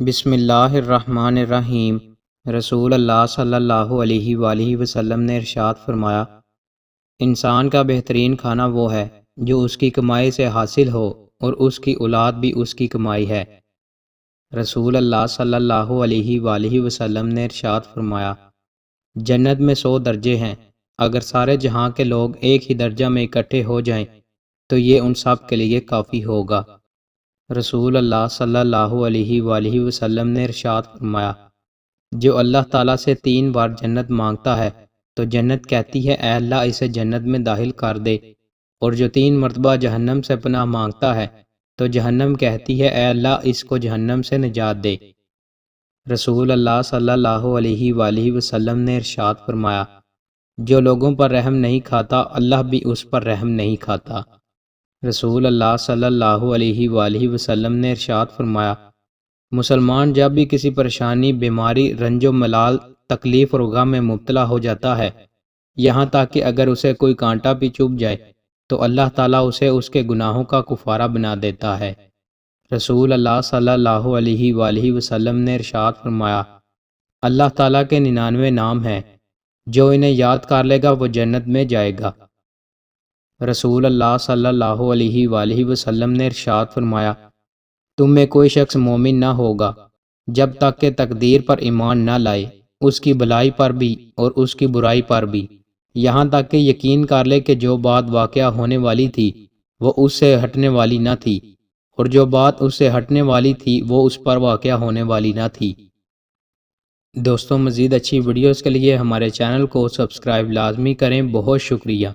بسم اللہ الرحمن الرحیم۔ رسول اللہ صلی اللہ علیہ وآلہ وسلم نے ارشاد فرمایا، انسان کا بہترین کھانا وہ ہے جو اس کی کمائی سے حاصل ہو اور اس کی اولاد بھی اس کی کمائی ہے۔ رسول اللہ صلی اللہ علیہ وآلہ وسلم نے ارشاد فرمایا، جنت میں 100 درجے ہیں، اگر سارے جہاں کے لوگ ایک ہی درجہ میں اکٹھے ہو جائیں تو یہ ان سب کے لیے کافی ہوگا۔ رسول اللہ صلی اللہ علیہ وآلہ وسلم نے ارشاد فرمایا، جو اللہ تعالیٰ سے 3 بار جنت مانگتا ہے تو جنت کہتی ہے اے اللہ اسے جنت میں داخل کر دے، اور جو 3 مرتبہ جہنم سے پناہ مانگتا ہے تو جہنم کہتی ہے اے اللہ اس کو جہنم سے نجات دے۔ رسول اللہ صلی اللہ علیہ وآلہ وسلم نے ارشاد فرمایا، جو لوگوں پر رحم نہیں کھاتا اللہ بھی اس پر رحم نہیں کھاتا۔ رسول اللہ صلی اللہ علیہ وآلہ وسلم نے ارشاد فرمایا، مسلمان جب بھی کسی پریشانی، بیماری، رنج و ملال، تکلیف اور غم میں مبتلا ہو جاتا ہے، یہاں تک کہ اگر اسے کوئی کانٹا بھی چبھ جائے تو اللہ تعالیٰ اسے اس کے گناہوں کا کفارہ بنا دیتا ہے۔ رسول اللہ صلی اللہ علیہ وآلہ وسلم نے ارشاد فرمایا، اللہ تعالیٰ کے 99 نام ہیں، جو انہیں یاد کر لے گا وہ جنت میں جائے گا۔ رسول اللہ صلی اللہ علیہ وآلہ وسلم نے ارشاد فرمایا، تم میں کوئی شخص مومن نہ ہوگا جب تک کہ تقدیر پر ایمان نہ لائے، اس کی بھلائی پر بھی اور اس کی برائی پر بھی، یہاں تک کہ یقین کر لے کہ جو بات واقعہ ہونے والی تھی وہ اس سے ہٹنے والی نہ تھی، اور جو بات اس سے ہٹنے والی تھی وہ اس پر واقعہ ہونے والی نہ تھی۔ دوستوں، مزید اچھی ویڈیوز کے لیے ہمارے چینل کو سبسکرائب لازمی کریں۔ بہت شکریہ۔